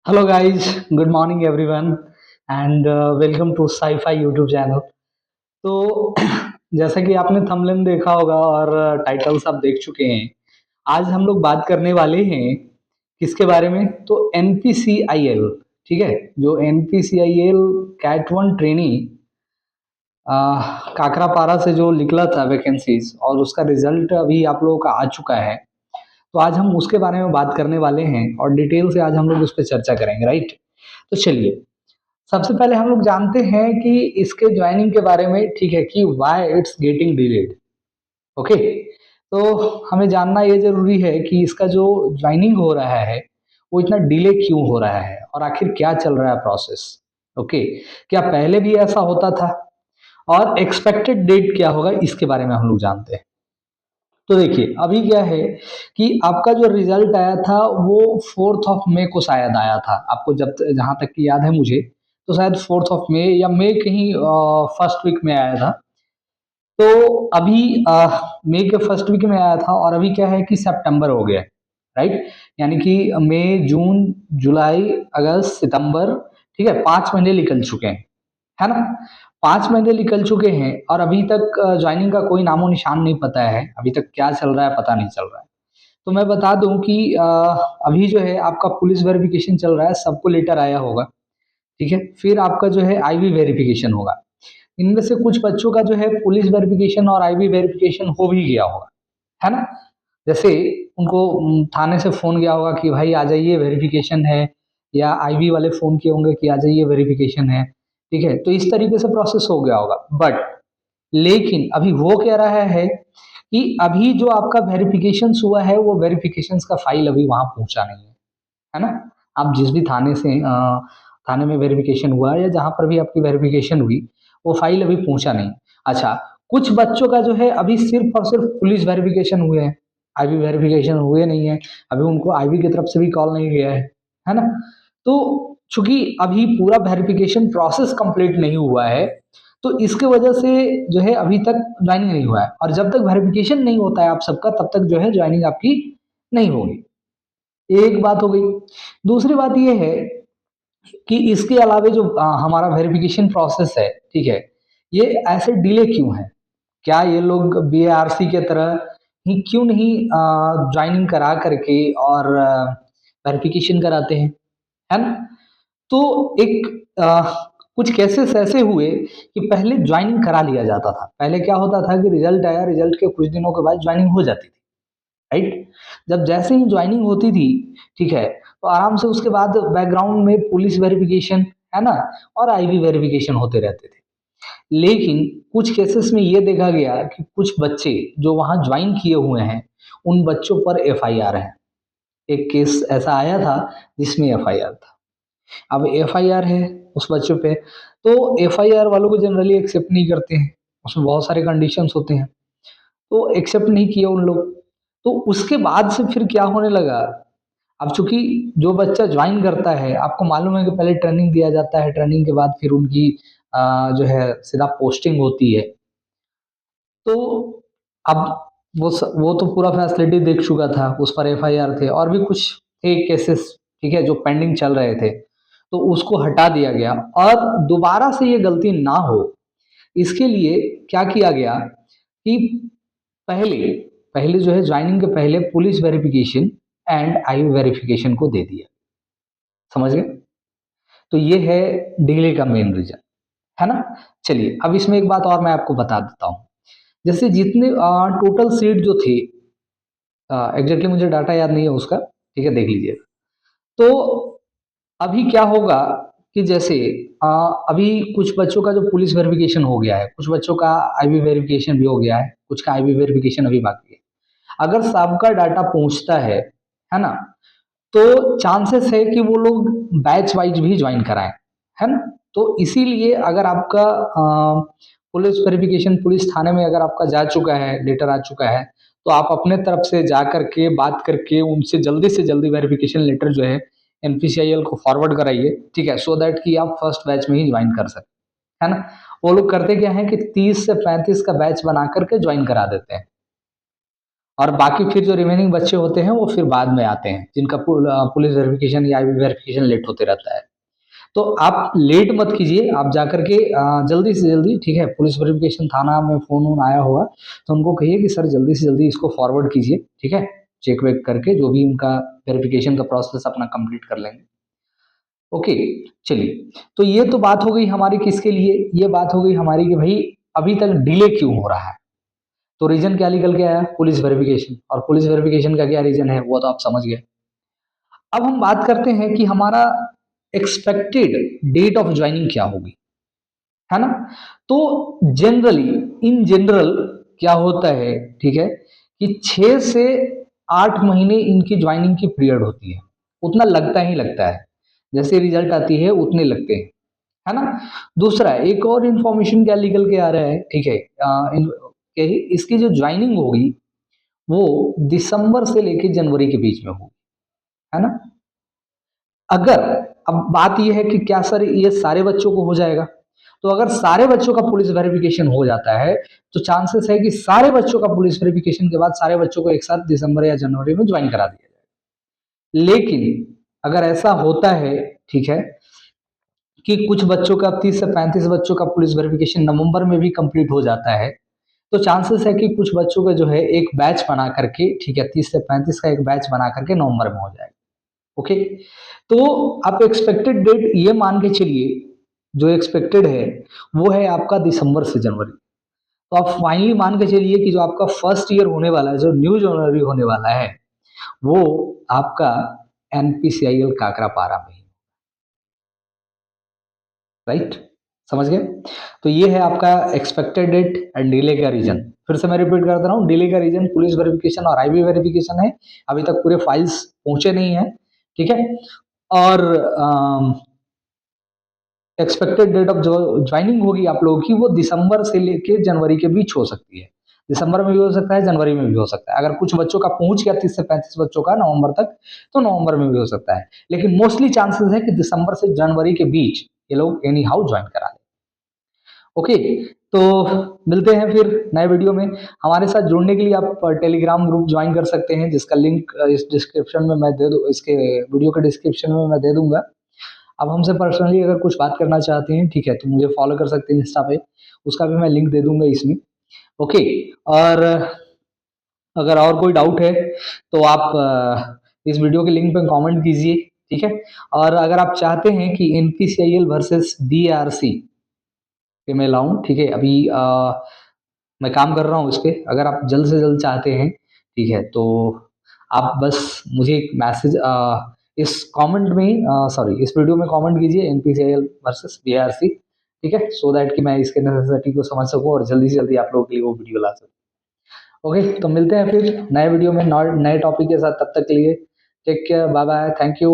Hello guys, good morning everyone and welcome to SciFi YouTube channel. तो जैसा कि आपने थंबनेल देखा होगा और टाइटल्स आप देख चुके हैं। आज हम लोग बात करने वाले हैं किसके बारे में? तो एनपीसीआईएल। ठीक है, जो NPCIL cat one trainee Kakrapara से जो निकला था वैकेंसीज, और उसका रिजल्ट अभी आप लोगों का आ चुका है। तो आज हम उसके बारे में बात करने वाले हैं और डिटेल से आज हम लोग उस पर चर्चा करेंगे, राइट? तो चलिए, सबसे पहले हम लोग जानते हैं कि इसके ज्वाइनिंग के बारे में, ठीक है, कि why it's getting delayed. Okay, तो हमें जानना ये जरूरी है कि इसका जो ज्वाइनिंग हो रहा है वो इतना डिले क्यों हो रहा है और आखिर क्या चल रहा है प्रोसेस। ओके, क्या पहले भी ऐसा होता था और एक्सपेक्टेड डेट क्या होगा, इसके बारे में हम लोग जानते हैं। तो देखिए, अभी क्या है कि आपका जो रिजल्ट आया था वो 4 मई को शायद आया था। आपको जब जहाँ तक कि याद है मुझे, तो शायद 4 मई या मई कहीं फर्स्ट वीक में आया था। तो अभी मई के फर्स्ट वीक में आया था और अभी क्या है कि सितंबर हो गया है, राइट? यानी कि मई, जून, जुलाई, अगस्त, सितंबर, ठीक है, 5 महीने निकल चुके हैं, है ना? 5 महीने निकल चुके हैं और अभी तक ज्वाइनिंग का कोई नामो निशान नहीं पता है। अभी तक क्या चल रहा है पता नहीं चल रहा है। तो मैं बता दूं कि अभी जो है आपका पुलिस वेरिफिकेशन चल रहा है, सबको लेटर आया होगा। ठीक है, फिर आपका जो है आईवी वेरिफिकेशन होगा। इनमें से कुछ बच्चों का जो है पुलिस वेरिफिकेशन और आईवी वेरिफिकेशन हो भी गया होगा, है ना? जैसे उनको थाने से फोन गया होगा कि भाई आ जाइए वेरिफिकेशन है, या आईवी वाले फोन किए होंगे कि आ जाइए वेरिफिकेशन है। ठीक है, तो इस तरीके से प्रोसेस हो गया होगा। बट लेकिन अभी हो क्या रहा है कि अभी जो आपका वेरिफिकेशन हुआ है वो वेरिफिकेशन का फाइल अभी वहां पहुंचा नहीं है ना? आप जिस भी थाने से थाने में वेरिफिकेशन हुआ या जहां पर भी आपकी वेरिफिकेशन हुई, वो फाइल अभी पहुंचा नहीं। अच्छा, कुछ बच्चों का जो है अभी सिर्फ और सिर्फ पुलिस वेरिफिकेशन हुए हैं, आईवी वेरिफिकेशन हुए नहीं है। अभी उनको आईवी की तरफ से भी कॉल नहीं गया है ना? तो चूंकि अभी पूरा वेरिफिकेशन प्रोसेस कंप्लीट नहीं हुआ है, तो इसके वजह से जो है अभी तक ज्वाइनिंग नहीं हुआ है, और जब तक वेरिफिकेशन नहीं होता है आप सबका, तब तक जो है ज्वाइनिंग आपकी नहीं होगी। एक बात हो गई। दूसरी बात ये है कि इसके अलावा जो हमारा वेरिफिकेशन प्रोसेस है, ठीक है, ये ऐसे डिले क्यों है? क्या ये लोग बीएआरसी के तरह ही क्यों नहीं ज्वाइनिंग करा करके और वेरिफिकेशन कराते हैं, है ना? तो एक कुछ केसेस ऐसे हुए कि पहले ज्वाइनिंग करा लिया जाता था। पहले क्या होता था कि रिजल्ट आया, रिजल्ट के कुछ दिनों के बाद ज्वाइनिंग हो जाती थी, राइट? जब जैसे ही ज्वाइनिंग होती थी, ठीक है, तो आराम से उसके बाद बैकग्राउंड में पुलिस वेरिफिकेशन, है ना, और आईवी वेरिफिकेशन होते रहते थे। लेकिन कुछ केसेस में ये देखा गया कि कुछ बच्चे जो वहां ज्वाइन किए हुए हैं, उन बच्चों पर एफआईआर है। एक केस ऐसा आया था जिसमें एफआईआर था। अब एफआईआर है उस बच्चों पे, तो एफआईआर वालों को जनरली एक्सेप्ट नहीं करते हैं। उसमें बहुत सारे कंडीशंस होते हैं, तो एक्सेप्ट नहीं किया उन लोग। तो उसके बाद से फिर क्या होने लगा, अब चूंकि जो बच्चा ज्वाइन करता है, आपको मालूम है कि पहले ट्रेनिंग दिया जाता है, ट्रेनिंग के बाद फिर उनकी जो है सीधा पोस्टिंग होती है। तो अब वो तो पूरा फैसिलिटी देख चुका था, उस पर एफआईआर थे और भी कुछ थे केसेस, ठीक है, जो पेंडिंग चल रहे थे। तो उसको हटा दिया गया और दोबारा से ये गलती ना हो, इसके लिए क्या किया गया कि पहले पहले जो है ज्वाइनिंग के पहले police verification and IV verification को दे दिया। समझ गए? तो ये है डिले का मेन रीजन, है ना? चलिए, अब इसमें एक बात और मैं आपको बता देता हूँ। जैसे जितने टोटल सीट जो थे, एग्जैक्टली मुझे डाटा याद नहीं है उसका, ठीक है, देख लीजिए। तो अभी क्या होगा कि जैसे अ, अभी कुछ बच्चों का जो पुलिस वेरिफिकेशन हो गया है, कुछ बच्चों का आईवी वेरिफिकेशन भी हो गया है, कुछ का आईवी वेरिफिकेशन अभी बाकी है। अगर सबका डाटा पहुंचता है ना, तो चांसेस है कि वो लोग बैच वाइज भी ज्वाइन कराएं, है ना? तो इसीलिए अगर आपका पुलिस वेरिफिकेशन पुलिस थाने में अगर आपका जा चुका है, लेटर आ चुका है, तो आप अपने तरफ से जा करके बात करके उनसे जल्दी से जल्दी वेरिफिकेशन लेटर जो है एनपीसीआईएल को फॉरवर्ड कराइए, ठीक है, सो दैट कि आप फर्स्ट बैच में ही ज्वाइन कर सकें, है ना? वो लोग करते क्या है कि 30 से 35 का बैच बना करके ज्वाइन करा देते हैं, और बाकी फिर जो रिमेनिंग बच्चे होते हैं वो फिर बाद में आते हैं, जिनका पुलिस वेरिफिकेशन या आईबी वेरिफिकेशन लेट होते रहता है। तो आप लेट मत कीजिए, आप जाकर के जल्दी से जल्दी, ठीक है, पुलिस वेरिफिकेशन थाना में फ़ोन वोन आया होगा तो उनको कहिए कि सर जल्दी से जल्दी इसको फॉरवर्ड कीजिए, ठीक है, चेक वेक करके जो भी उनका वेरिफिकेशन का प्रोसेस अपना कंप्लीट कर लेंगे। ओके, चलिए, तो ये तो बात हो गई हमारी किसके लिए, ये बात हो गई हमारी कि भाई अभी तक डिले क्यों हो रहा है। तो रीजन क्या निकल के आया, पुलिस वेरिफिकेशन, और पुलिस वेरिफिकेशन का क्या रीजन है वो तो आप समझ गए। अब हम बात करते हैं कि हमारा एक्सपेक्टेड डेट ऑफ ज्वाइनिंग क्या होगी, है ना। तो जनरली, इन जनरल क्या होता है, ठीक है, कि 6 से 8 महीने इनकी ज्वाइनिंग की पीरियड होती है, उतना लगता ही लगता है, जैसे रिजल्ट आती है उतने लगते हैं, है ना। दूसरा एक और इंफॉर्मेशन क्या निकल के आ रहा है, ठीक है, इसकी जो ज्वाइनिंग होगी वो दिसंबर से लेकर जनवरी के बीच में होगी, है ना। अगर, अब बात यह है कि क्या सर ये सारे बच्चों को हो जाएगा, तो अगर सारे बच्चों का पुलिस वेरिफिकेशन हो जाता है तो चांसेस है कि सारे बच्चों का पुलिस वेरिफिकेशन के बाद सारे बच्चों को एक साथ दिसंबर या जनवरी में ज्वाइन करा दिया जाए। लेकिन अगर ऐसा होता है, ठीक है, कि कुछ बच्चों का 30 से 35 बच्चों का पुलिस वेरिफिकेशन नवंबर में भी कंप्लीट हो जाता है, तो चांसेस है कि कुछ बच्चों का जो है एक बैच बना करके, ठीक है, 30 से 35 का एक बैच बना करके नवंबर में हो जाएगा। ओके, तो आप एक्सपेक्टेड डेट ये मान के चलिए, जो एक्सपेक्टेड है वो है आपका दिसंबर से जनवरी। तो आप फाइनली मान के चलिए कि जो आपका फर्स्ट ईयर होने वाला है, जो न्यू जनवरी होने वाला है, वो आपका एनपीसीआईएल काकरापारा में, राइट, समझ गए। तो ये है आपका एक्सपेक्टेड डेट एंड डिले का रीजन। फिर से मैं रिपीट करता रहा हूँ, डिले का रीजन पुलिस वेरिफिकेशन और आईबी वेरिफिकेशन है, अभी तक पूरे फाइल्स पहुंचे नहीं है, ठीक है। और एक्सपेक्टेड डेट ऑफ जो ज्वाइनिंग होगी आप लोगों की वो दिसंबर से लेके जनवरी के बीच हो सकती है। दिसंबर में भी हो सकता है, जनवरी में भी हो सकता है। अगर कुछ बच्चों का पहुंच गया 30 से 35 बच्चों का नवंबर तक, तो नवंबर में भी हो सकता है, लेकिन मोस्टली चांसेस है कि दिसंबर से जनवरी के बीच ये लोग एनी हाउ ज्वाइन करा लें। ओके, तो मिलते हैं फिर नए वीडियो में। हमारे साथ जुड़ने के लिए आप टेलीग्राम ग्रुप ज्वाइन कर सकते हैं, जिसका लिंक इस डिस्क्रिप्शन में मैं दे दूँ, इसके वीडियो के डिस्क्रिप्शन में मैं दे दूंगा। आप हमसे पर्सनली अगर कुछ बात करना चाहते हैं, ठीक है, तो मुझे फॉलो कर सकते हैं इंस्टा पे, उसका भी मैं लिंक दे दूंगा इसमें। ओके, और अगर और कोई डाउट है तो आप इस वीडियो के लिंक पे कमेंट कीजिए, ठीक है। और अगर आप चाहते हैं कि एनपीसीआईएल वर्सेस बीआरसी पे मैं लाऊं, ठीक है, अभी मैं काम कर रहा हूँ इस पे, अगर आप जल्द से जल्द चाहते हैं, ठीक है, तो आप बस मुझे एक मैसेज इस कमेंट में, सॉरी, इस वीडियो में कमेंट कीजिए एनपीसीआईएल वर्सेस बीआरसी, ठीक है, सो दैट कि मैं इसके नेसेसिटी को समझ सकूं और जल्दी से जल्दी आप लोगों के लिए वो वीडियो ला सकूं। ओके, तो मिलते हैं फिर नए वीडियो में नए टॉपिक के साथ, तब तक के लिए take care, bye bye, thank you.